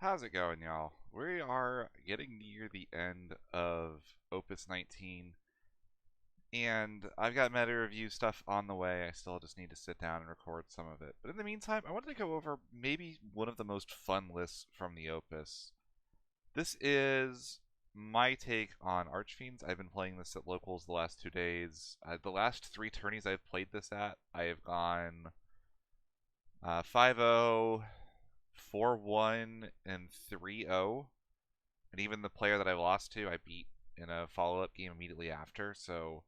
How's it going, y'all? We are getting near the end of Opus 19, and I've got meta review stuff on the way. I still just need to sit down and record some of it. But in the meantime, I wanted to go over maybe one of the most fun lists from the Opus. This is my take on Archfiends. I've been playing this at locals the last 2 days. The last 3 tourneys I've played this at, I have gone 5-0, 4-1, and 3-0. And even the player that I lost to, I beat in a follow-up game immediately after. So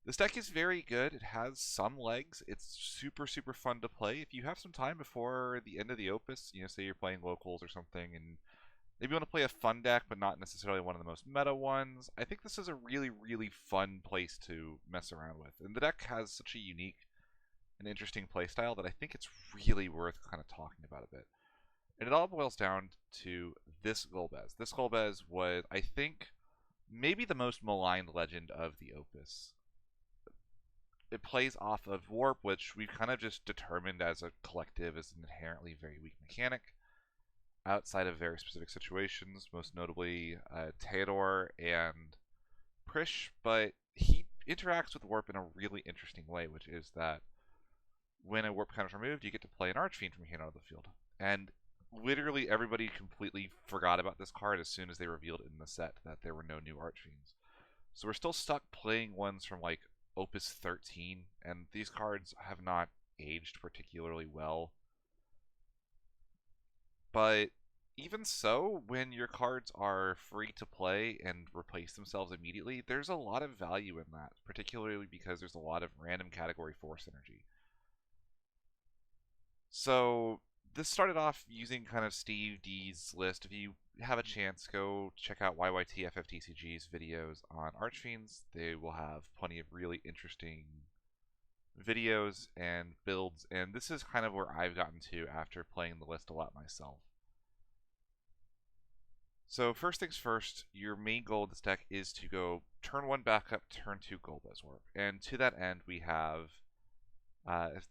this deck is very good. It has some legs. It's super, super fun to play. If you have some time before the end of the Opus, say you're playing locals or something, and maybe you want to play a fun deck, but not necessarily one of the most meta ones, I think this is a really, really fun place to mess around with. And the deck has such a unique and interesting playstyle that I think it's really worth kind of talking about a bit. And it all boils down to this Golbez. This Golbez was, I think, maybe the most maligned legend of the Opus. It plays off of Warp, which we've kind of just determined as a collective is an inherently very weak mechanic outside of very specific situations, most notably Theodore and Prish, but he interacts with Warp in a really interesting way, which is that when a Warp counter is removed, you get to play an Archfiend from your hand out of the field. And literally everybody completely forgot about this card as soon as they revealed in the set that there were no new Archfiends. So we're still stuck playing ones from like Opus 13, and these cards have not aged particularly well. But even so, when your cards are free to play and replace themselves immediately, there's a lot of value in that, particularly because there's a lot of random Category 4 synergy. So this started off using kind of Steve D's list. If you have a chance, go check out YYTFFTCG's videos on Archfiends. They will have plenty of really interesting videos and builds, and this is kind of where I've gotten to after playing the list a lot myself. So first things first, your main goal of this deck is to go turn 1 backup, turn 2 Golbez Warp. And to that end, we have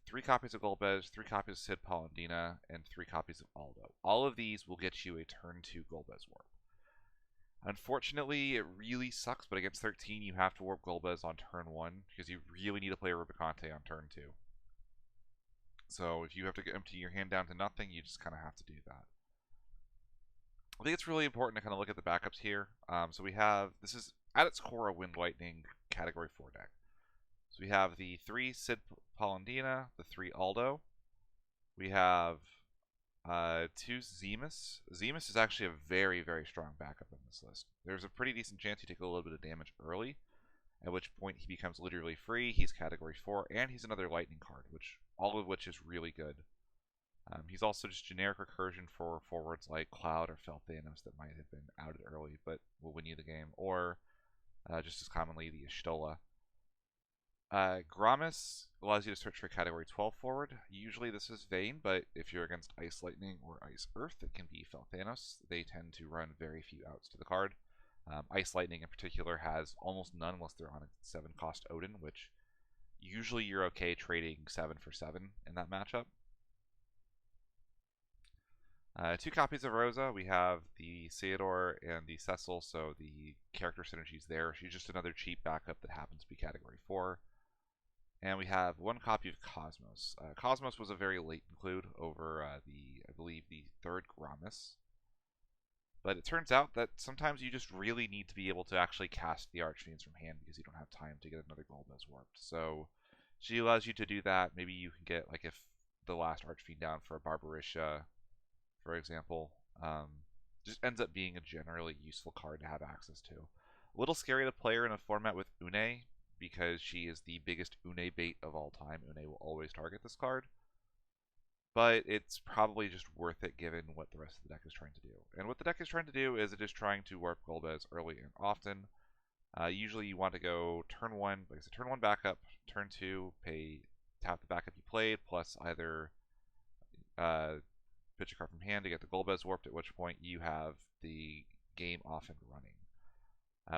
3 copies of Golbez, 3 copies of Sid Polendina, and 3 copies of Aldo. All of these will get you a turn 2 Golbez Warp. Unfortunately, it really sucks, but against 13, you have to warp Golbez on turn 1 because you really need to play Rubicante on turn 2. So if you have to empty your hand down to nothing, you just kind of have to do that. I think it's really important to kind of look at the backups here. So we have, this is at its core a Wind Lightning Category 4 deck. So we have the 3 Sid Polendina, the 3 Aldo. We have 2 Zemus. Zemus is actually a very, very strong backup in this list. There's a pretty decent chance you take a little bit of damage early, at which point he becomes literally free. He's Category 4, and he's another Lightning card, all of which is really good. He's also just generic recursion for forwards like Cloud or Felthanos that might have been outed early, but will win you the game, or just as commonly the Y'shtola. Gramis allows you to search for Category 12 forward. Usually this is Vayne, but if you're against Ice Lightning or Ice Earth, it can be Felthanos. They tend to run very few outs to the card. Ice Lightning in particular has almost none unless they're on a 7-cost Odin, which usually you're okay trading 7 for 7 in that matchup. 2 copies of Rosa. We have the Theodore and the Cecil, so the character synergy's there. She's just another cheap backup that happens to be Category 4. And we have 1 copy of Cosmos. Cosmos was a very late include over I believe, the 3rd Gramis. But it turns out that sometimes you just really need to be able to actually cast the Archfiends from hand because you don't have time to get another Golbez warped. So she allows you to do that. Maybe you can get, like, if the last Archfiend down for a Barbarisha, for example, just ends up being a generally useful card to have access to. A little scary to play her in a format with Une, because she is the biggest Une bait of all time. Une will always target this card. But it's probably just worth it given what the rest of the deck is trying to do. And what the deck is trying to do is it is trying to warp Golbez early and often. Usually you want to go turn 1, like I said, turn 1 backup, turn 2, tap the backup you played, plus either pitch a card from hand to get the Golbez warped, at which point you have the game off and running.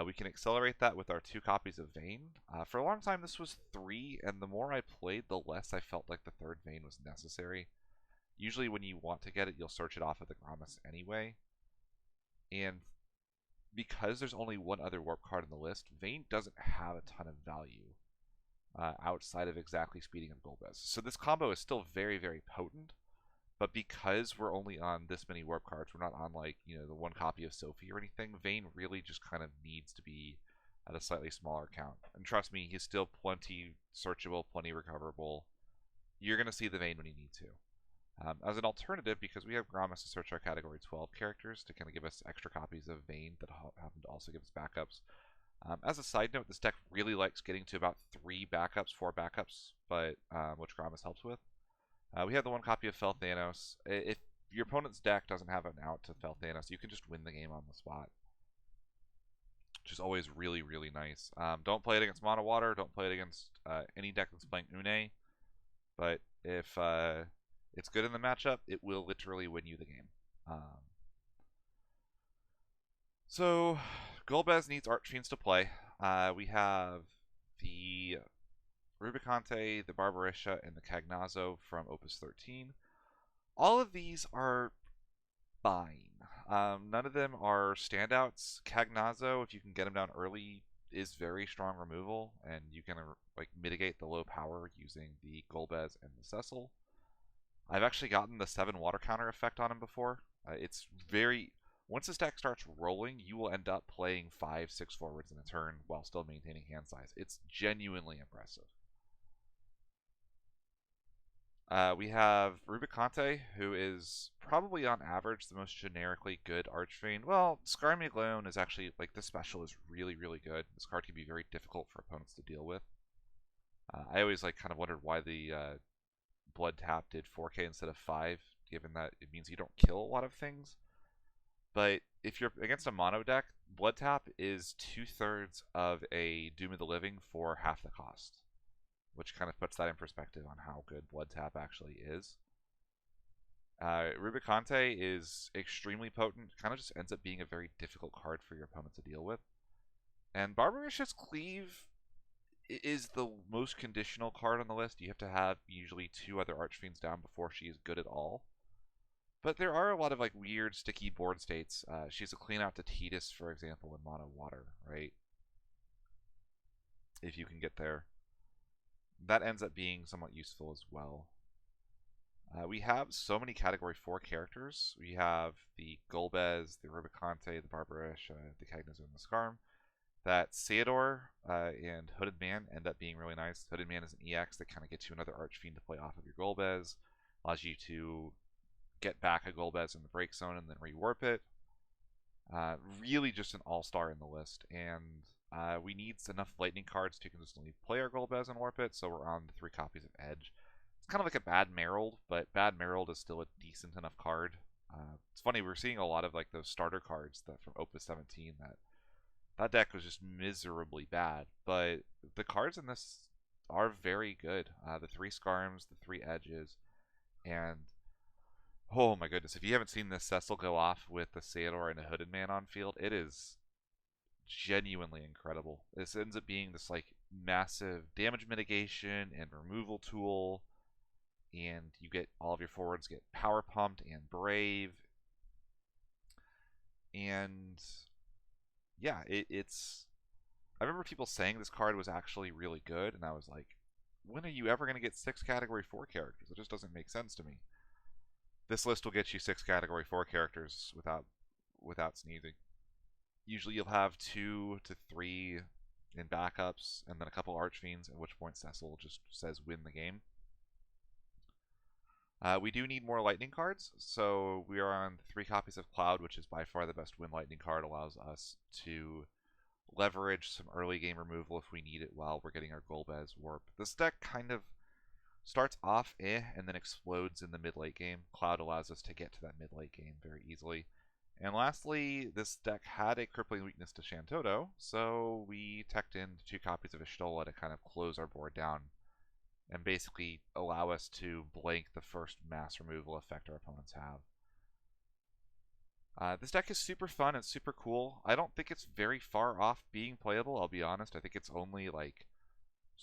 We can accelerate that with our 2 copies of Vayne. For a long time this was 3, and the more I played, the less I felt like the 3rd Vayne was necessary. Usually when you want to get it, you'll search it off of the Gramis anyway. And because there's only one other warp card in the list, Vayne doesn't have a ton of value outside of exactly speeding up Golbez. So this combo is still very, very potent, but because we're only on this many warp cards, we're not on like, the one copy of Sophie or anything, Vayne really just kind of needs to be at a slightly smaller count. And trust me, he's still plenty searchable, plenty recoverable. You're going to see the Vayne when you need to. As an alternative, because we have Gramis to search our category 12 characters to kind of give us extra copies of Vayne that happen to also give us backups. As a side note, this deck really likes getting to about 4 backups, but which Gramis helps with. We have the one copy of Fel Thanos. If your opponent's deck doesn't have an out to Fel Thanos, you can just win the game on the spot, which is always really, really nice. Don't play it against Mono Water. Don't play it against any deck that's playing Une. But if it's good in the matchup, it will literally win you the game. So Golbez needs Archfiends to play. We have the Rubicante, the Barbarisha, and the Cagnazzo from Opus 13. All of these are fine. None of them are standouts. Cagnazzo, if you can get him down early, is very strong removal, and you can mitigate the low power using the Golbez and the Cecil. I've actually gotten the 7 water counter effect on him before. It's very... Once this deck starts rolling, you will end up playing 5-6 forwards in a turn while still maintaining hand size. It's genuinely impressive. We have Rubicante, who is probably on average the most generically good Archfiend. Well, Skarmy alone is actually, this special is really, really good. This card can be very difficult for opponents to deal with. I always kind of wondered why the Blood Tap did 4k instead of 5, given that it means you don't kill a lot of things. But if you're against a mono deck, Blood Tap is 2/3 of a Doom of the Living for half the cost, which kind of puts that in perspective on how good Blood Tap actually is. Rubicante is extremely potent, kind of just ends up being a very difficult card for your opponent to deal with. And Barbarisha's Cleave is the most conditional card on the list. You have to have usually 2 other Archfiends down before she is good at all. But there are a lot of weird sticky board states. She's a clean out to Tidus, for example, in Mono Water, right? If you can get there. That ends up being somewhat useful as well. We have so many Category 4 characters. We have the Golbez, the Rubicante, the Barbarisha, the Cagnazzo, and the Skarm. That Theodore and Hooded Man end up being really nice. Hooded Man is an EX that kind of gets you another Archfiend to play off of your Golbez. Allows you to get back a Golbez in the break zone and then rewarp it. Really just an all-star in the list. And we need enough lightning cards to consistently play our Golbez and warp it, so we're on the 3 copies of Edge. It's kind of like a Bad Merald, but Bad Merald is still a decent enough card. It's funny, we're seeing a lot of those starter cards from Opus 17 that deck was just miserably bad, but the cards in this are very good. The 3 Skarms, the 3 Edges, and oh my goodness, if you haven't seen this Cecil go off with the Theodore and a Hooded Man on field, it is genuinely incredible. This ends up being this massive damage mitigation and removal tool, and you get all of your forwards get power pumped and brave, and yeah, it's... I remember people saying this card was actually really good, and I was like, when are you ever going to get 6 Category 4 characters? It just doesn't make sense to me. This list will get you 6 Category 4 characters without sneezing. Usually you'll have 2 to 3 in backups, and then a couple Archfiends, at which point Cecil just says win the game. We do need more lightning cards, so we are on 3 copies of Cloud, which is by far the best win lightning card. Allows us to leverage some early game removal if we need it while we're getting our Golbez warp. This deck kind of starts off and then explodes in the mid-late game. Cloud allows us to get to that mid-late game very easily. And lastly, this deck had a crippling weakness to Shantoto, so we teched in 2 copies of Ishtola to kind of close our board down and basically allow us to blank the first mass removal effect our opponents have. This deck is super fun and super cool. I don't think it's very far off being playable, I'll be honest. I think it's only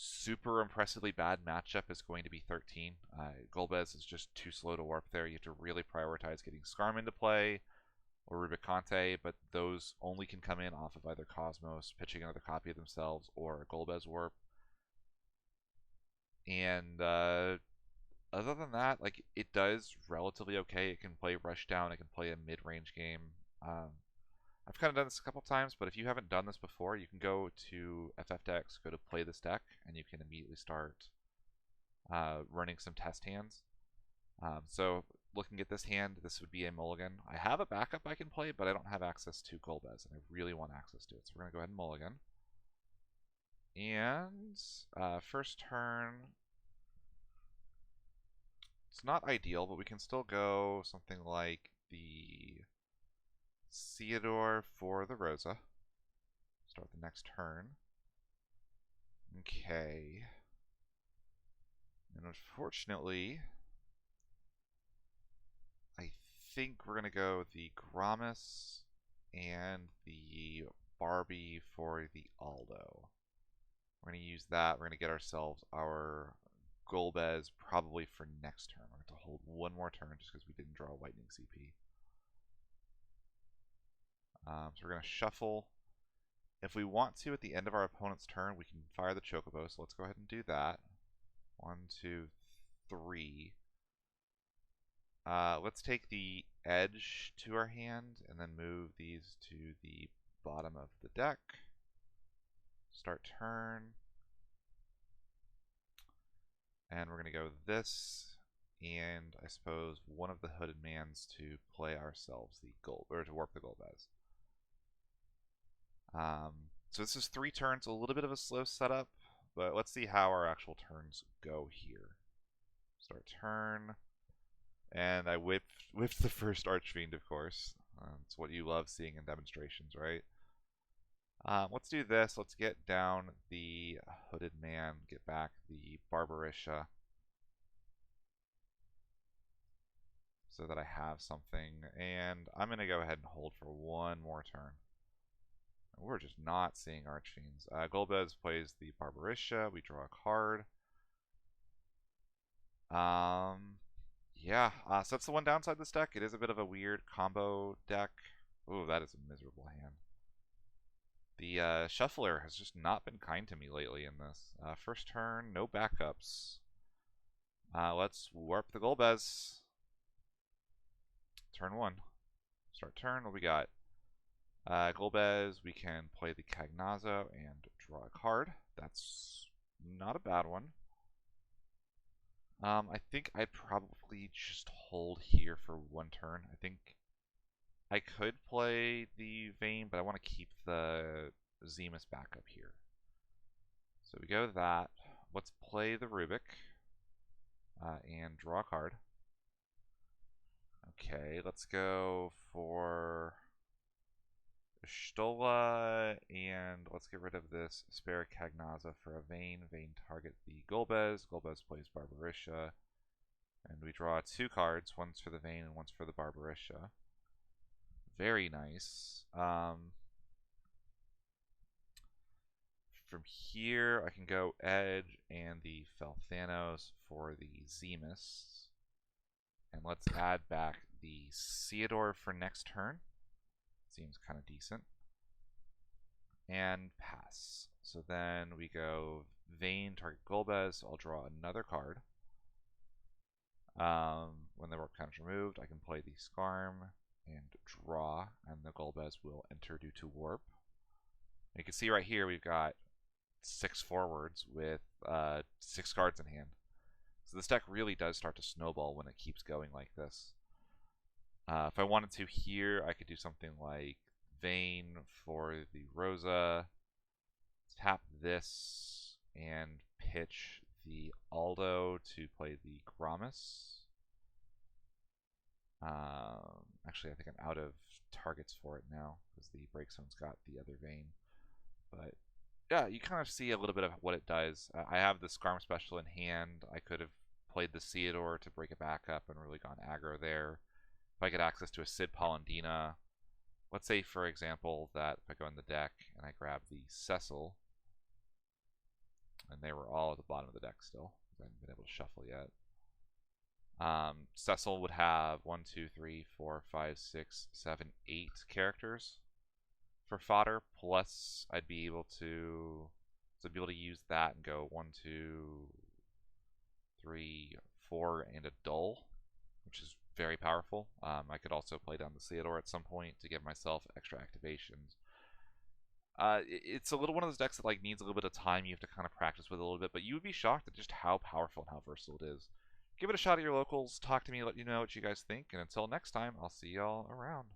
super impressively bad matchup is going to be 13. Golbez is just too slow to warp there. You have to really prioritize getting Skarm into play or Rubicante, but those only can come in off of either Cosmos pitching another copy of themselves or a Golbez warp. And other than that, like, it does relatively okay. It can play Rushdown. It can play a mid-range game. I've kind of done this a couple times, but if you haven't done this before, you can go to FF Decks, go to play this deck, and you can immediately start running some test hands. So looking at this hand, this would be a mulligan. I have a backup I can play, but I don't have access to Golbez, and I really want access to it. So we're going to go ahead and mulligan. And first turn, it's not ideal, but we can still go something like the Theodore for the Rosa. Start the next turn. Okay. And unfortunately, I think we're going to go the Gromus and the Barbie for the Aldo. We're going to use that. We're going to get ourselves our Golbez probably for next turn. We're going to hold one more turn just because we didn't draw a Lightning CP. So we're going to shuffle. If we want to, at the end of our opponent's turn, we can fire the Chocobo. So let's go ahead and do that. 1, 2, 3. Let's take the edge to our hand and then move these to the bottom of the deck. Start turn. And we're going to go this, and I suppose one of the Hooded Mans to play ourselves the gold, or to warp the Golbez. So this is 3 turns, a little bit of a slow setup, but let's see how our actual turns go here. Start turn, and I whipped the first Archfiend, of course. It's what you love seeing in demonstrations, right? Let's do this. Let's get down the Hooded Man, get back the Barbarisha, so that I have something, and I'm going to go ahead and hold for one more turn. We're just not seeing Archfiends. Golbez plays the Barbarisha. We draw a card. Yeah, so that's the one downside of this deck. It is a bit of a weird combo deck. Ooh, that is a miserable hand. The Shuffler has just not been kind to me lately in this. First turn, no backups. Let's warp the Golbez. Turn 1. Start turn, what we got? Golbez, we can play the Cagnazzo and draw a card. That's not a bad one. I think I'd probably just hold here for one turn. I think I could play the Vayne, but I want to keep the Zemus backup here. So we go that. Let's play the Rubik and draw a card. Okay, let's go for Stola, and let's get rid of this spare Cagnazza for a Vayne. Vayne target the Golbez. Golbez plays Barbarisha. And we draw 2 cards. One's for the Vayne and one's for the Barbarisha. Very nice. From here, I can go Edge and the Felthanos for the Zemus. And let's add back the Theodore for next turn. Seems kind of decent. And pass. So then we go Vayne, target Golbez. So I'll draw another card. When the warp counter is removed, I can play the Skarm and draw, and the Golbez will enter due to warp. And you can see right here we've got 6 forwards with 6 cards in hand. So this deck really does start to snowball when it keeps going like this. If I wanted to here, I could do something like Vayne for the Rosa, tap this, and pitch the Aldo to play the Gromus. Actually, I think I'm out of targets for it now because the Breakstone's got the other Vayne. But yeah, you kind of see a little bit of what it does. I have the Skarm special in hand. I could have played the Theodore to break it back up and really gone aggro there. If I get access to a Sid Polendina, let's say, for example, that if I go in the deck and I grab the Cecil, And they were all at the bottom of the deck still. I haven't been able to shuffle yet. Cecil would have 1, 2, 3, 4, 5, 6, 7, 8 characters for fodder. Plus, I'd be able to use that and go 1, 2, 3, 4, and a dull, which is very powerful. I could also play down the Theodore at some point to give myself extra activations. It's a little one of those decks that like needs a little bit of time. You have to kind of practice with it a little bit, but you would be shocked at just how powerful and how versatile it is. Give it a shot at your locals. Talk to me. Let you know what you guys think. And until next time, I'll see y'all around.